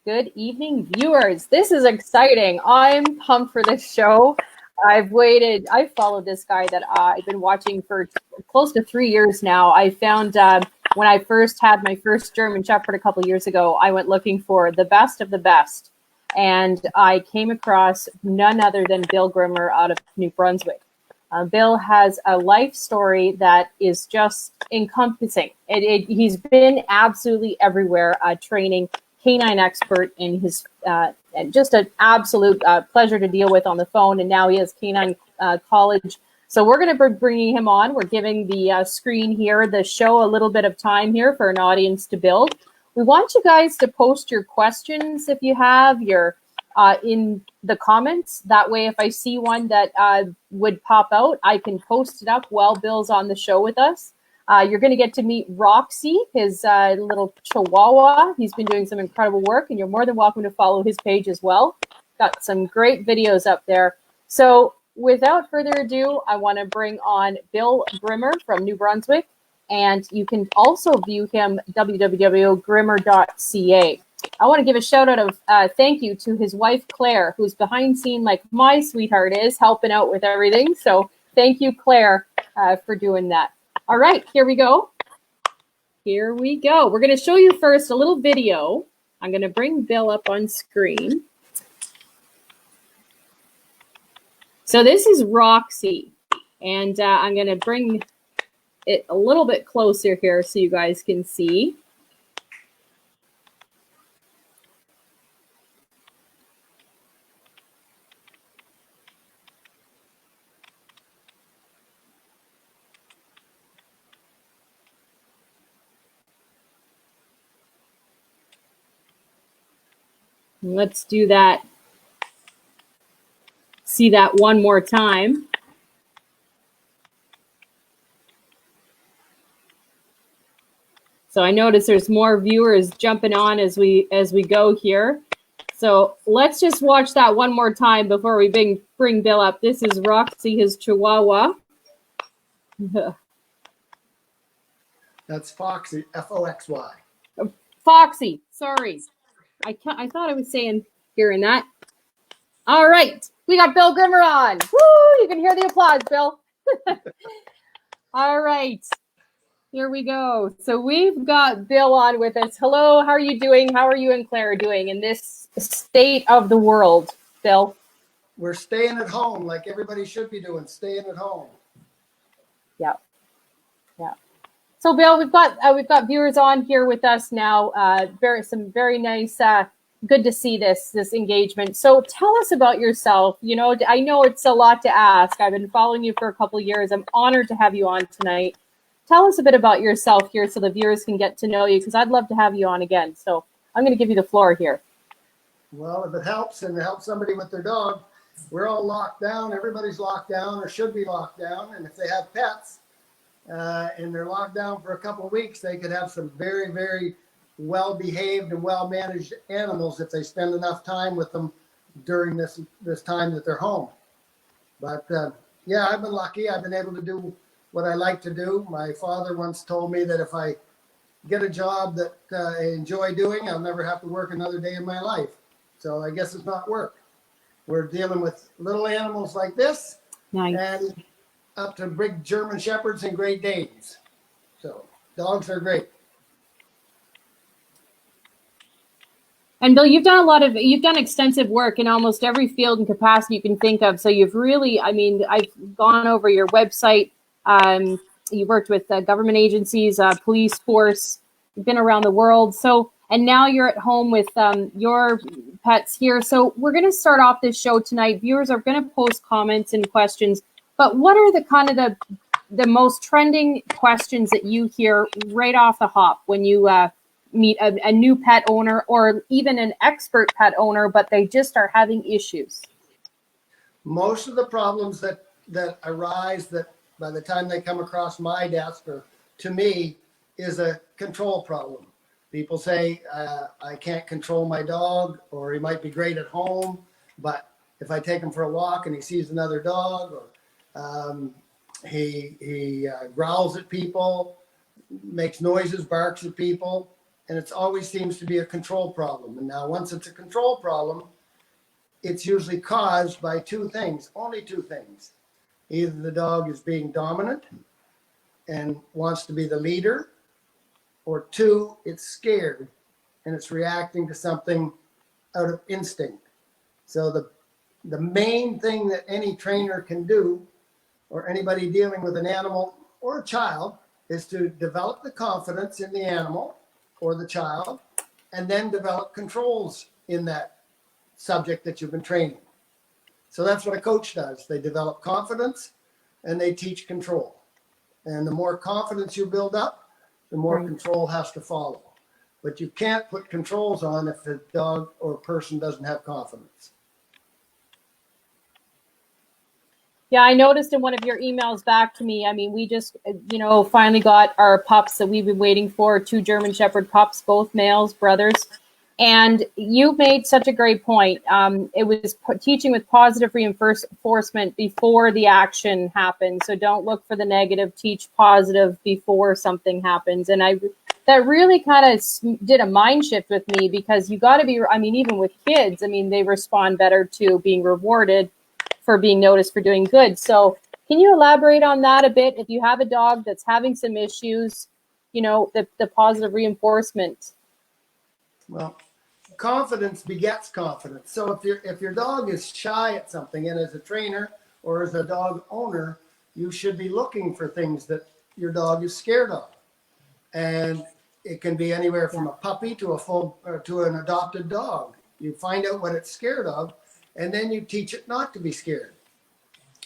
Good evening, viewers. This is exciting. I'm pumped for this show. I've followed this guy that I've been watching for close to 3 years now. I found when I first had my first German Shepherd a couple years ago, I went looking for the best of the best. And I came across none other than Bill Grimmer out of New Brunswick. Bill has a life story that is just encompassing. He's been absolutely everywhere, training canine expert in his, and just an absolute pleasure to deal with on the phone. And now he has Canine College. So we're going to be bringing him on. We're giving the screen here, the show, a little bit of time here for an audience to build. We want you guys to post your questions if you have your in the comments. That way, if I see one that would pop out, I can post it up while Bill's on the show with us. You're going to get to meet Roxy, his little chihuahua. He's been doing some incredible work, and you're more than welcome to follow his page as well. Got some great videos up there. So without further ado, I want to bring on Bill Grimmer from New Brunswick, and you can also view him www.grimmer.ca. I want to give a shout out of thank you to his wife, Claire, who's behind scene like my sweetheart is, helping out with everything. So thank you, Claire, for doing that. All right, here we go. Here we go. We're going to show you first a little video. I'm going to bring Bill up on screen. So this is Roxy, and I'm going to bring it a little bit closer here so you guys can see. Let's do that. See that one more time. So I notice there's more viewers jumping on as we go here. So let's just watch that one more time before we bring Bill up. This is Roxy, his chihuahua. That's Foxy, F-O-X-Y. Foxy, sorry. I thought I was saying hearing that. All right, we got Bill Grimmer on. Woo! You can hear the applause, Bill. All right, here we go. So we've got Bill on with us. Hello, how are you doing? How are you and Claire doing in this state of the world, Bill? We're staying at home like everybody should be doing, staying at home. Yeah, yeah. So Bill, we've got viewers on here with us now. Some very nice. Good to see this engagement. So tell us about yourself. You know, I know it's a lot to ask. I've been following you for a couple of years. I'm honored to have you on tonight. Tell us a bit about yourself here so the viewers can get to know you, because I'd love to have you on again. So I'm going to give you the floor here. Well, if it helps and it helps somebody with their dog, we're all locked down. Everybody's locked down or should be locked down. And if they have pets and they're locked down for a couple of weeks, they could have some very, very well-behaved and well-managed animals if they spend enough time with them during this time that they're home. But yeah, I've been lucky. I've been able to do what I like to do. My father once told me that if I get a job that I enjoy doing, I'll never have to work another day in my life. So I guess it's not work. We're dealing with little animals like this, nice, and up to big German Shepherds and Great Danes. So dogs are great. And Bill, you've done extensive work in almost every field and capacity you can think of. So you've really, I mean, I've gone over your website. You worked with government agencies, police force, you've been around the world. So, and now you're at home with your pets here. So we're going to start off this show tonight. Viewers are going to post comments and questions, but what are the kind of the most trending questions that you hear right off the hop when you meet a new pet owner or even an expert pet owner, but they just are having issues? Most of the problems that arise that by the time they come across my desk or to me is a control problem. People say, I can't control my dog, or he might be great at home, but if I take him for a walk and he sees another dog, or he growls at people, makes noises, barks at people, and it always seems to be a control problem. And now once it's a control problem, it's usually caused by two things, only two things. Either the dog is being dominant and wants to be the leader, or two, it's scared and it's reacting to something out of instinct. So the main thing that any trainer can do, or anybody dealing with an animal or a child, is to develop the confidence in the animal or the child, and then develop controls in that subject that you've been training. So that's what a coach does. They develop confidence and they teach control. And the more confidence you build up, the more control has to follow. But you can't put controls on if the dog or person doesn't have confidence. Yeah, I noticed in one of your emails back to me, I mean, we just, finally got our pups that we've been waiting for, 2 German Shepherd pups, both males, brothers. And you made such a great point. It was teaching with positive reinforcement before the action happens. So don't look for the negative, teach positive before something happens. And that really kind of did a mind shift with me, because you got to be, I mean, even with kids, I mean, they respond better to being rewarded for being noticed for doing good. So can you elaborate on that a bit? If you have a dog that's having some issues, the positive reinforcement. Well, confidence begets confidence. So if your dog is shy at something, and as a trainer or as a dog owner, you should be looking for things that your dog is scared of. And it can be anywhere from a puppy to to an adopted dog. You find out what it's scared of, and then you teach it not to be scared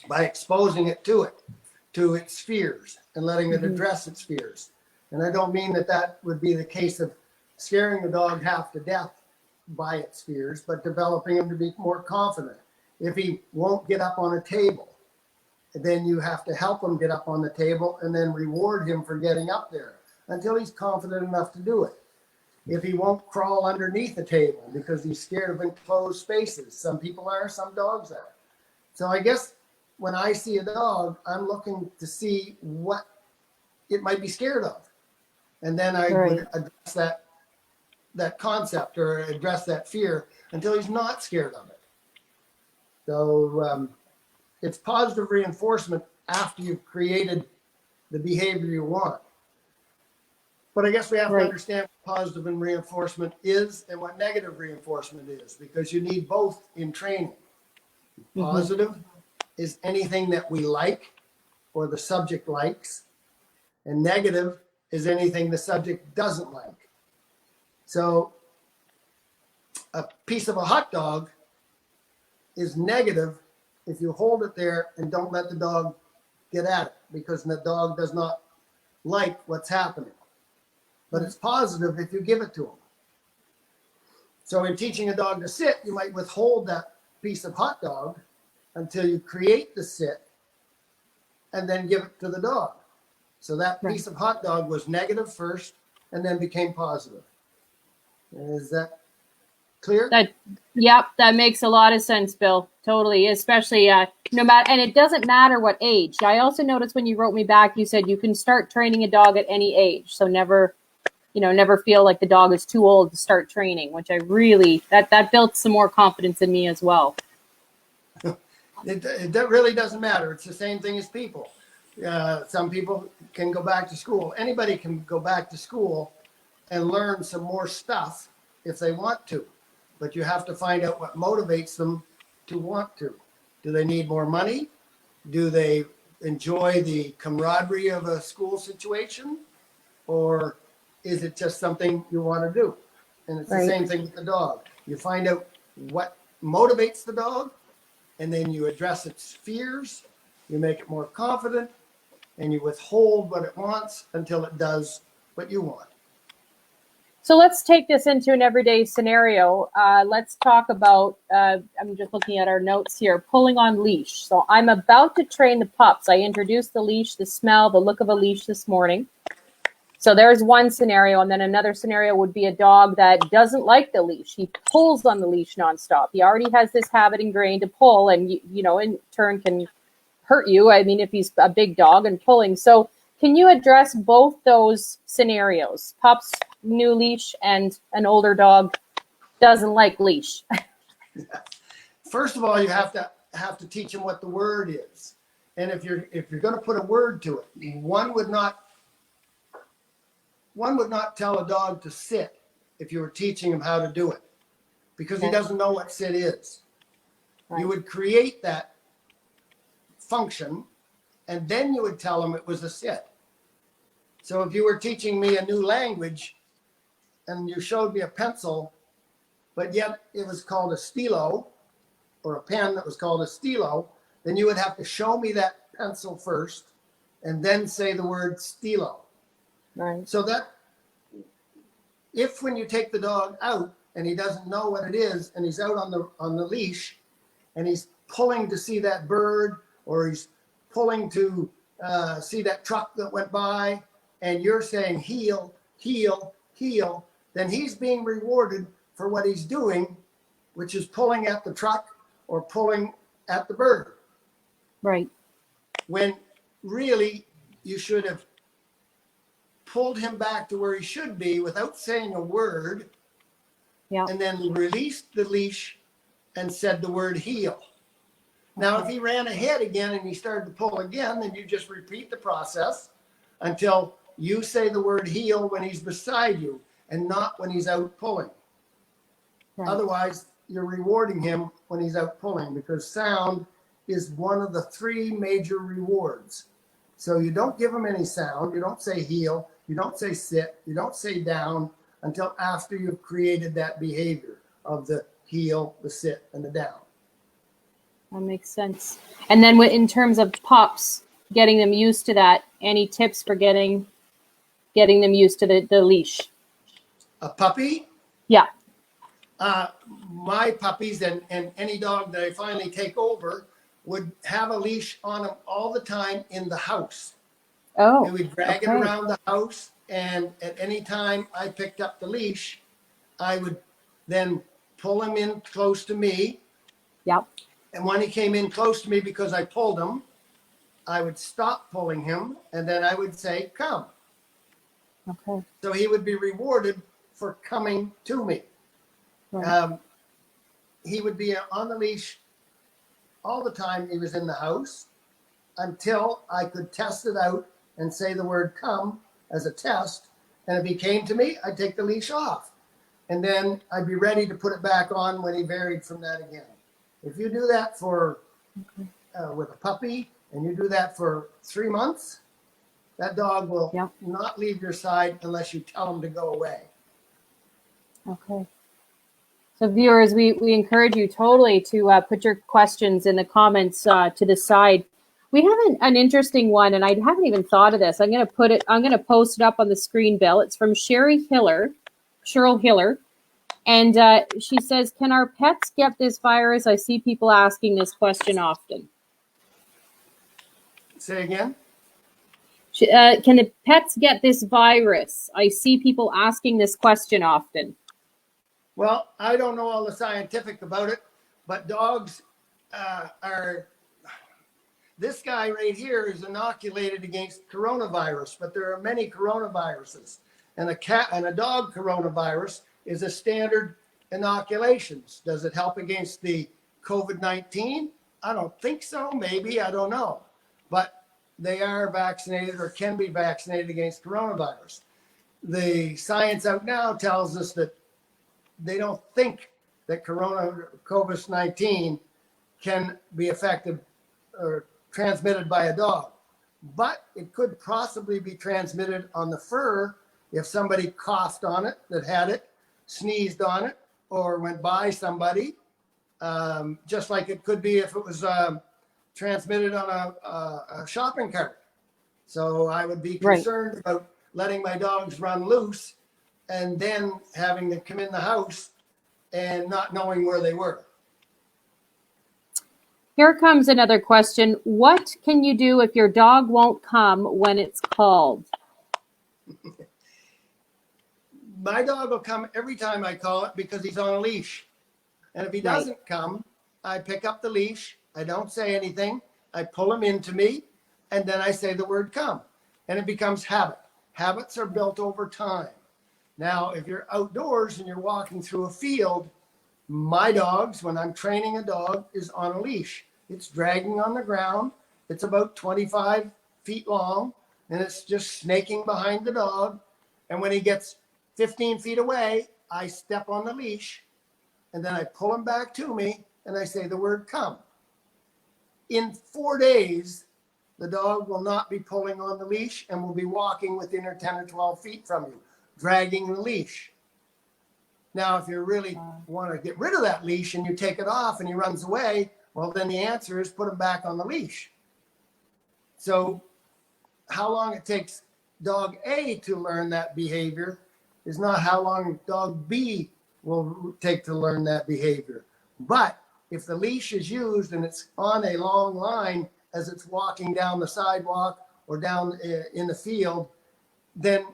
by exposing it to its fears and letting it address its fears. And I don't mean that would be the case of scaring the dog half to death by its fears, but developing him to be more confident. If he won't get up on a table, then you have to help him get up on the table and then reward him for getting up there until he's confident enough to do it. If he won't crawl underneath the table because he's scared of enclosed spaces, some people are, some dogs are. So I guess when I see a dog, I'm looking to see what it might be scared of. And then I would address that concept or address that fear until he's not scared of it. So it's positive reinforcement after you've created the behavior you want. But I guess we have to understand what positive reinforcement is and what negative reinforcement is, because you need both in training. Positive is anything that we like or the subject likes, and negative is anything the subject doesn't like. So a piece of a hot dog is negative if you hold it there and don't let the dog get at it, because the dog does not like what's happening. But it's positive if you give it to him. So in teaching a dog to sit, you might withhold that piece of hot dog until you create the sit and then give it to the dog. So that piece of hot dog was negative first and then became positive. Is that clear? That makes a lot of sense, Bill. Totally, especially no matter, and it doesn't matter what age. I also noticed when you wrote me back, you said you can start training a dog at any age. So never feel like the dog is too old to start training, which I really, that built some more confidence in me as well. It really doesn't matter. It's the same thing as people. Some people can go back to school. Anybody can go back to school and learn some more stuff if they want to. But you have to find out what motivates them to want to. Do they need more money? Do they enjoy the camaraderie of a school situation? Or is it just something you want to do? And it's the same thing with the dog. You find out what motivates the dog, and then you address its fears, you make it more confident, and you withhold what it wants until it does what you want. So let's take this into an everyday scenario. Let's talk about, I'm just looking at our notes here, pulling on leash. So I'm about to train the pups. I introduced the leash, the smell, the look of a leash this morning. So there's one scenario. And then another scenario would be a dog that doesn't like the leash. He pulls on the leash nonstop. He already has this habit ingrained to pull, and, in turn can hurt you. I mean, if he's a big dog and pulling. So Can you address both those scenarios? Pups, new leash, and an older dog doesn't like leash. First of all, you have to teach them what the word is. And if you're going to put a word to it, one would not tell a dog to sit if you were teaching him how to do it, because he doesn't know what sit is. Right. You would create that function, and then you would tell him it was a sit. So if you were teaching me a new language and you showed me a pencil, but yet it was called a stilo, or a pen that was called a stilo, then you would have to show me that pencil first and then say the word stilo. Right. So that if when you take the dog out and he doesn't know what it is, and he's out on the leash and he's pulling to see that bird, or he's pulling to see that truck that went by, and you're saying heel, heel, heel, then he's being rewarded for what he's doing, which is pulling at the truck or pulling at the bird. Right. When really you should have pulled him back to where he should be without saying a word, and then released the leash and said the word heel. Now, if he ran ahead again and he started to pull again, then you just repeat the process until you say the word heel when he's beside you and not when he's out pulling. Right. Otherwise, you're rewarding him when he's out pulling, because sound is one of the 3 major rewards. So you don't give him any sound. You don't say heel. You don't say sit. You don't say down until after you've created that behavior of the heel, the sit, and the down. That makes sense. And then in terms of pups, getting them used to that, any tips for getting them used to the leash? A puppy? Yeah. My puppies and any dog that I finally take over would have a leash on them all the time in the house. Oh. And we'd drag it around the house, and at any time I picked up the leash, I would then pull him in close to me. Yep. And when he came in close to me because I pulled him, I would stop pulling him, and then I would say, come. Okay. So he would be rewarded for coming to me. Right. He would be on the leash all the time he was in the house until I could test it out and say the word come as a test. And if he came to me, I'd take the leash off. And then I'd be ready to put it back on when he varied from that again. If you do that for with a puppy, and you do that for 3 months, that dog will not leave your side unless you tell him to go away. Okay. So viewers, we encourage you totally to put your questions in the comments to the side. We have an interesting one, and I haven't even thought of this. I'm going to post it up on the screen, Bill. It's from Cheryl Hiller. And she says, can our pets get this virus? I see people asking this question often. Say again? Can the pets get this virus? I see people asking this question often. Well, I don't know all the scientific about it, but dogs this guy right here is inoculated against coronavirus, but there are many coronaviruses. And a dog coronavirus is a standard inoculations. Does it help against the COVID-19? I don't think so. Maybe, I don't know. But they are vaccinated or can be vaccinated against coronavirus. The science out now tells us that they don't think that COVID-19 can be affected or transmitted by a dog. But it could possibly be transmitted on the fur if somebody coughed on it that had it, sneezed on it, or went by somebody. Just like it could be if it was transmitted on a shopping cart. So I would be concerned about letting my dogs run loose and then having them come in the house and not knowing where they were. Here comes another question. What can you do if your dog won't come when it's called? My dog will come every time I call it because he's on a leash. And if he doesn't come, I pick up the leash. I don't say anything. I pull him into me, and then I say the word come. and it becomes habit. Habits are built over time. Now, if you're outdoors and you're walking through a field, my dogs, when I'm training a dog, is on a leash. It's dragging on the ground. It's about 25 feet long, and it's just snaking behind the dog. And when he gets 15 feet away, I step on the leash, and then I pull him back to me, and I say the word come. In 4 days, the dog will not be pulling on the leash and will be walking within 10 or 12 feet from you, dragging the leash. Now, if you really want to get rid of that leash and you take it off and he runs away, well, then the answer is put him back on the leash. So how long it takes dog A to learn that behavior is not how long dog B will take to learn that behavior. But if the leash is used and it's on a long line as it's walking down the sidewalk or down in the field, then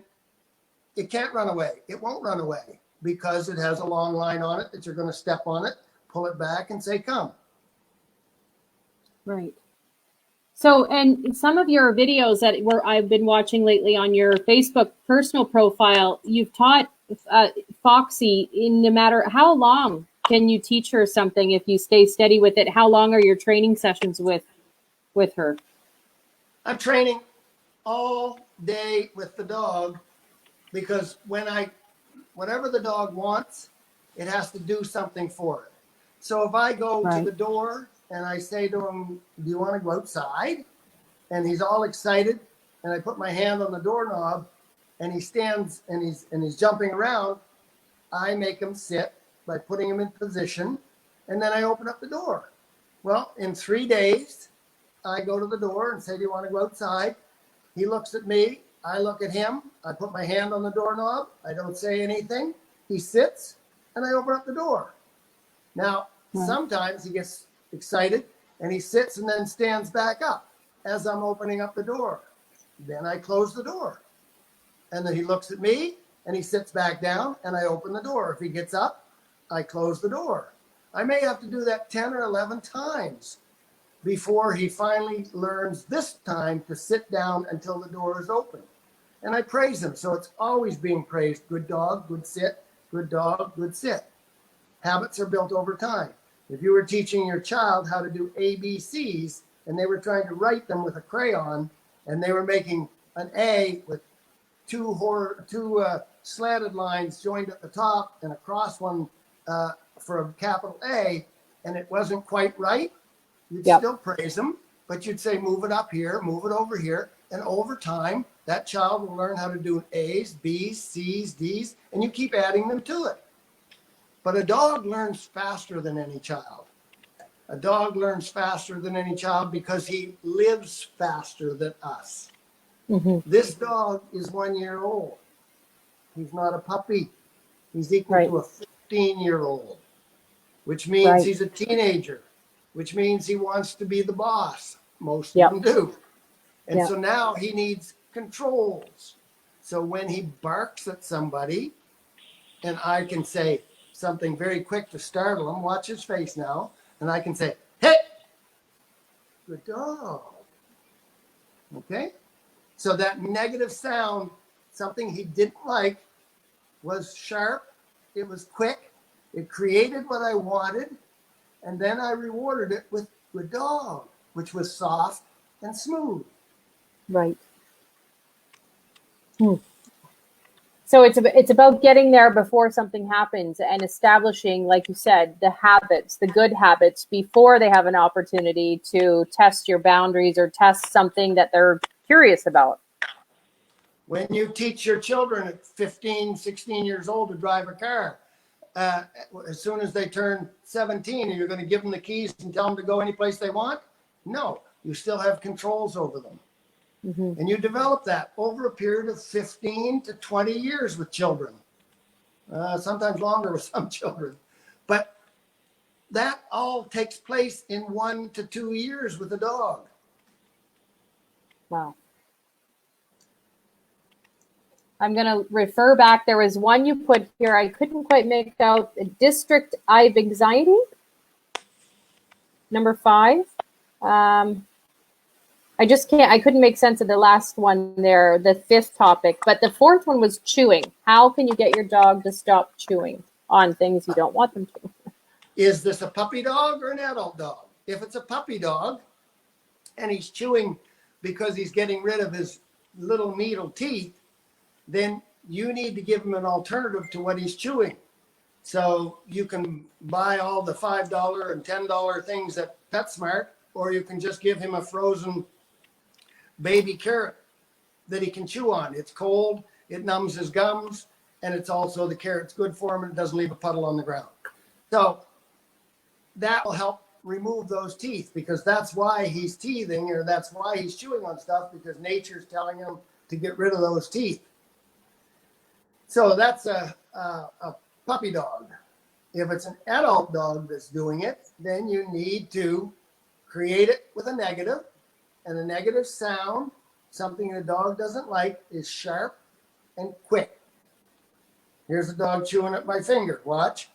it can't run away. It won't run away because it has a long line on it that you're going to step on it, pull it back and say, come. Right. So, and some of your videos that I've been watching lately on your Facebook personal profile, you've taught Foxy in no matter how long can you teach her something if you stay steady with it? How long are your training sessions with her? I'm training all day with the dog because whatever the dog wants, it has to do something for it. So if I go to the door and I say to him, do you want to go outside? And he's all excited. And I put my hand on the doorknob and he stands and he's jumping around. I make him sit by putting him in position. And then I open up the door. Well, in 3 days, I go to the door and say, do you want to go outside? He looks at me. I look at him. I put my hand on the doorknob. I don't say anything. He sits and I open up the door. Now, sometimes he gets excited and he sits and then stands back up as I'm opening up the door. Then I close the door. And then he looks at me and he sits back down and I open the door. If he gets up, I close the door. I may have to do that 10 or 11 times before he finally learns this time to sit down until the door is open. And I praise him. So it's always being praised. Good dog, good sit. Good dog, good sit. Habits are built over time. If you were teaching your child how to do ABCs and they were trying to write them with a crayon and they were making an A with two slanted lines joined at the top and a cross one for a capital A, and it wasn't quite right, you'd still praise them, but you'd say, move it up here, move it over here. And over time, that child will learn how to do A's, B's, C's, D's, and you keep adding them to it. But a dog learns faster than any child. A dog learns faster than any child because he lives faster than us. Mm-hmm. This dog is 1 year old. He's not a puppy. He's equal to a 15-year-old, which means he's a teenager, which means he wants to be the boss. Most of them do. And so now he needs controls. So when he barks at somebody, and I can say something very quick to startle him, watch his face now, and I can say, hey, good dog. Okay? So that negative sound, something he didn't like, was sharp, it was quick, it created what I wanted, and then I rewarded it with good dog, which was soft and smooth. Right. So it's about getting there before something happens and establishing, like you said, the habits, the good habits, before they have an opportunity to test your boundaries or test something that they're curious about. When you teach your children at 15, 16 years old to drive a car, as soon as they turn 17, are you going to give them the keys and tell them to go any place they want? No, you still have controls over them. Mm-hmm. And you develop that over a period of 15 to 20 years with children, sometimes longer with some children. But that all takes place in 1 to 2 years with a dog. Wow. I'm going to refer back. There was one you put here. I couldn't quite make out. District I have anxiety. Number 5. I just can't, I couldn't make sense of the last one there, the fifth topic, but the fourth one was chewing. How can you get your dog to stop chewing on things you don't want them to? Is this a puppy dog or an adult dog? If it's a puppy dog and he's chewing because he's getting rid of his little needle teeth, then you need to give him an alternative to what he's chewing. So you can buy all the $5 and $10 things at PetSmart, or you can just give him a frozen baby carrot that he can chew on. It's cold, it numbs his gums, and it's also, the carrot's good for him and it doesn't leave a puddle on the ground. So that will help remove those teeth, because that's why he's teething, or that's why he's chewing on stuff, because nature's telling him to get rid of those teeth. So that's a puppy dog. If it's an adult dog that's doing it, then you need to create it with a negative. And a negative sound, something the dog doesn't like, is sharp and quick. Here's a dog chewing at my finger. Watch.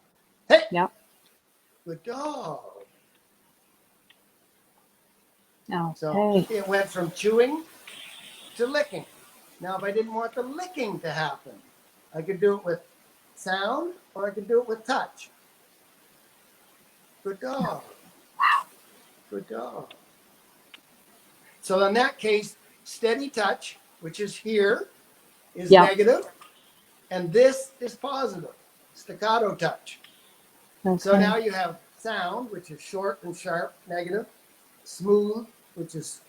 Hey. Yep. Good dog. Okay. So it went from chewing to licking. Now, if I didn't want the licking to happen, I could do it with sound, or I could do it with touch. Good dog. Good dog. So in that case, steady touch, which is here, is negative, and this is positive, staccato touch. Okay. So now you have sound, which is short and sharp, negative, smooth, which is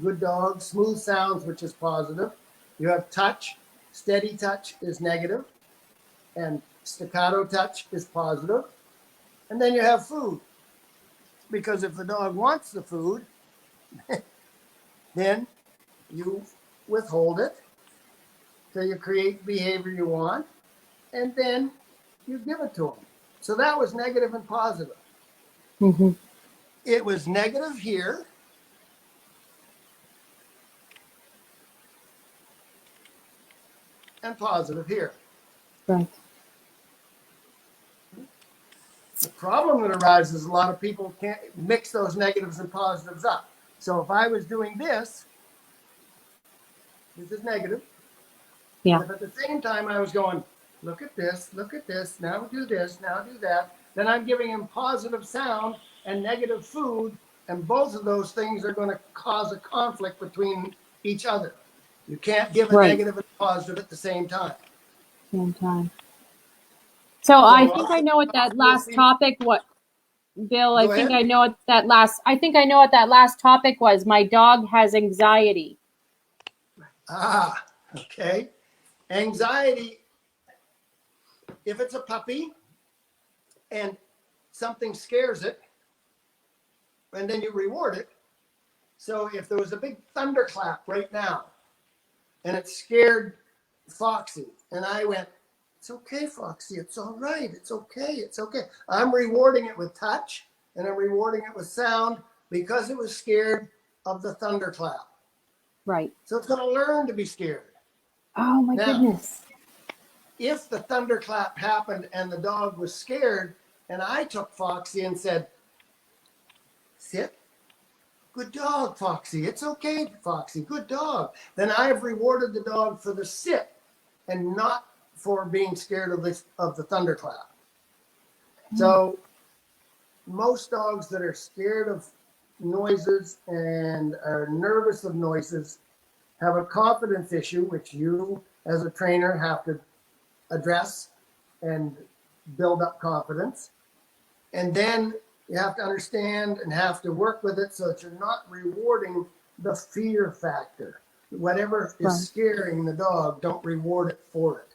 good dog, smooth sounds, which is positive. You have touch, steady touch is negative, and staccato touch is positive. And then you have food, because if the dog wants the food, then you withhold it till you create behavior you want, and then you give it to them. So that was negative and positive. Mm-hmm. It was negative here. And positive here. Right. The problem that arises, a lot of people can't mix those negatives and positives up. So if I was doing this is negative. Yeah. If at the same time I was going, look at this, now do this, now do that, then I'm giving him positive sound and negative food, and both of those things are going to cause a conflict between each other. You can't give a negative and positive at the same time. So I think I know what that last topic, Bill, I think I know what that last topic was. My dog has anxiety. Ah, okay. Anxiety, if it's a puppy and something scares it, and then you reward it. So if there was a big thunderclap right now, and it scared Foxy, and I went, it's okay, Foxy, it's all right, it's okay, it's okay. I'm rewarding it with touch, and I'm rewarding it with sound, because it was scared of the thunderclap. Right. So it's going to learn to be scared. Oh my goodness. If the thunderclap happened and the dog was scared, and I took Foxy and said, sit, good dog, Foxy, it's okay, Foxy, good dog, then I have rewarded the dog for the sit and not for being scared of the thunderclap. So most dogs that are scared of noises and are nervous of noises have a confidence issue, which you as a trainer have to address and build up confidence. And then you have to understand and have to work with it so that you're not rewarding the fear factor. Whatever is scaring the dog, don't reward it for it.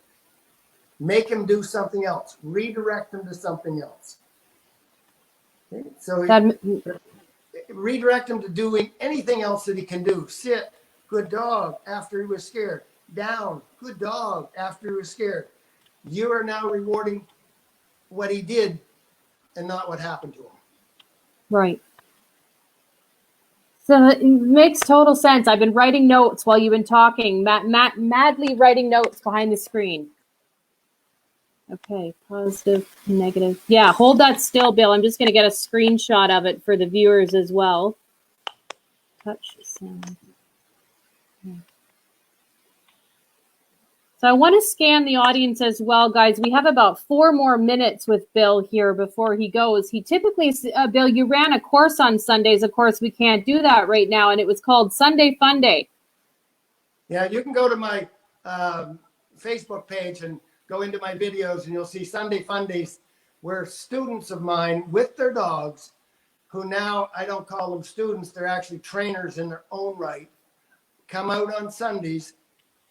Make him do something else. Redirect him to something else. Okay? So redirect him to doing anything else that he can do. Sit, good dog, after he was scared. Down, good dog, after he was scared. You are now rewarding what he did and not what happened to him. Right. So it makes total sense. I've been writing notes while you've been talking, madly writing notes behind the screen. Okay, positive, negative. Yeah, hold that still, Bill. I'm just going to get a screenshot of it for the viewers as well. Touch, So I want to scan the audience as well, guys. We have about 4 more minutes with Bill here before he goes. He typically, Bill, you ran a course on Sundays. Of course, we can't do that right now, and it was called Sunday Fun Day. Yeah, you can go to my Facebook page and go into my videos, and you'll see Sunday Fun Days, where students of mine with their dogs, who now I don't call them students, they're actually trainers in their own right, come out on Sundays.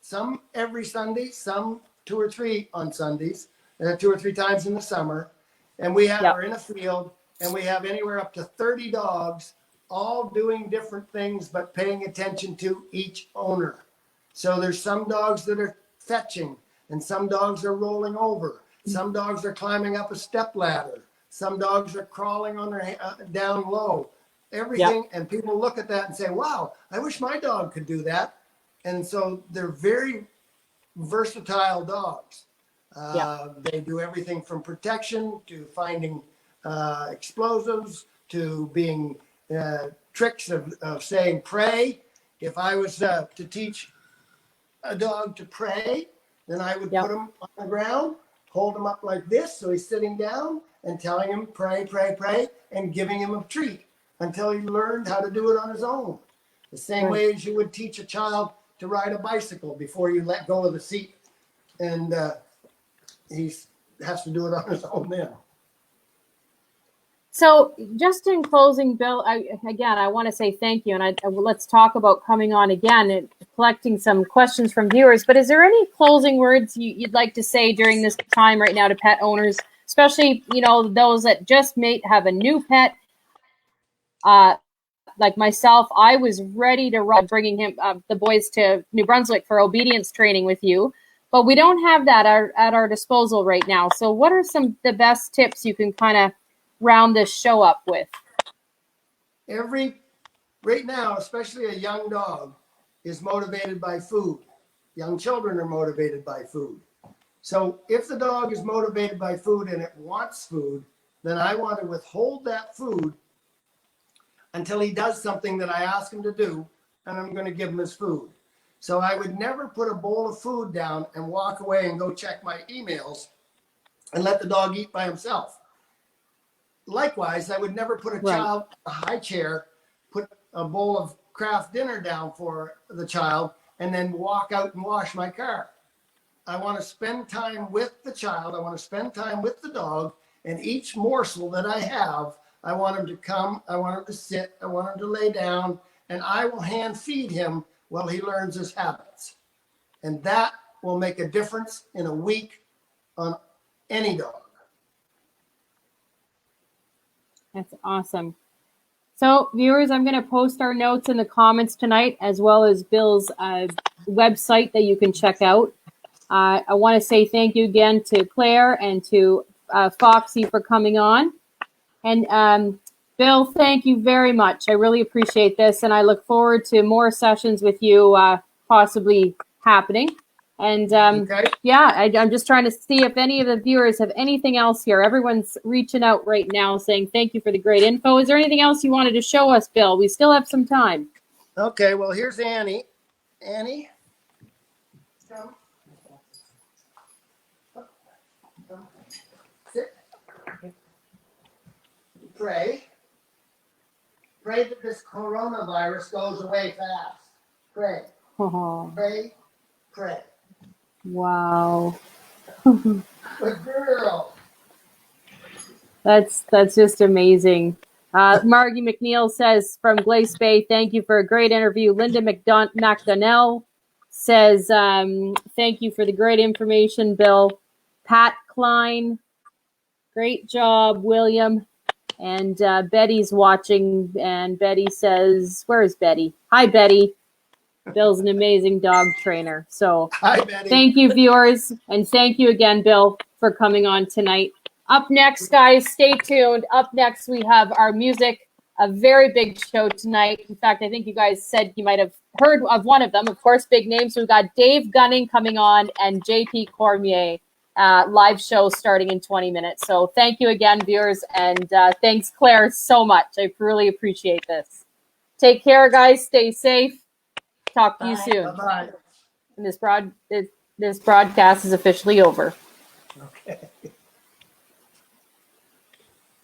Some every Sunday, some 2 or 3 on Sundays, 2 or 3 times in the summer. And we are in a field, and we have anywhere up to 30 dogs, all doing different things, but paying attention to each owner. So there's some dogs that are fetching, and some dogs are rolling over. Some dogs are climbing up a step ladder. Some dogs are crawling on their down low. Everything, and people look at that and say, wow, I wish my dog could do that. And so they're very versatile dogs. They do everything from protection to finding explosives to being tricks of saying pray. If I was to teach a dog to pray, then I would put him on the ground, hold him up like this so he's sitting down, and telling him pray, pray, pray, and giving him a treat until he learned how to do it on his own. The same way as you would teach a child to ride a bicycle before you let go of the seat, and he has to do it on his own then. So just in closing, Bill, I want to say thank you, and let's talk about coming on again and collecting some questions from viewers. But is there any closing words you'd like to say during this time right now to pet owners, especially, you know, those that just may have a new pet? Like myself, I was ready to run, bringing the boys to New Brunswick for obedience training with you, but we don't have that at our disposal right now. So what are the best tips you can kind of round this show up with? Right now, especially a young dog is motivated by food. Young children are motivated by food. So if the dog is motivated by food and it wants food, then I want to withhold that food until he does something that I ask him to do, and I'm going to give him his food. So I would never put a bowl of food down and walk away and go check my emails and let the dog eat by himself. Likewise, I would never put a child in a high chair, put a bowl of Kraft dinner down for the child, and then walk out and wash my car. I want to spend time with the child. I want to spend time with the dog, and each morsel that I have, I want him to come, I want him to sit, I want him to lay down, and I will hand feed him while he learns his habits. And that will make a difference in a week on any dog. That's awesome. So viewers, I'm going to post our notes in the comments tonight, as well as Bill's website that you can check out. I want to say thank you again to Claire and to Foxy for coming on. And Bill, thank you very much. I really appreciate this, and I look forward to more sessions with you possibly happening. And I'm just trying to see if any of the viewers have anything else here. Everyone's reaching out right now saying thank you for the great info. Is there anything else you wanted to show us, Bill? We still have some time. Okay, well, here's Annie. Annie, come. Sit. Pray. Pray that this coronavirus goes away fast. Pray. Pray. Pray. Wow. Good girl. That's just amazing. Margie McNeil says from Glace Bay, thank you for a great interview. Linda McDonnell says, thank you for the great information, Bill. Pat Klein, great job, William. And Betty's watching, and Betty says, where is Betty? Hi, Betty. Bill's an amazing dog trainer. So hi, Betty. Thank you, viewers. And thank you again, Bill, for coming on tonight. Up next, guys, stay tuned. Up next, we have our music, a very big show tonight. In fact, I think you guys said you might have heard of one of them. Of course, big names. We've got Dave Gunning coming on and JP Cormier. Live show starting in 20 minutes. So thank you again, viewers. And thanks, Claire, so much. I really appreciate this. Take care, guys. Stay safe. Talk to you Bye. soon. Bye-bye. And this broadcast is officially over. Okay.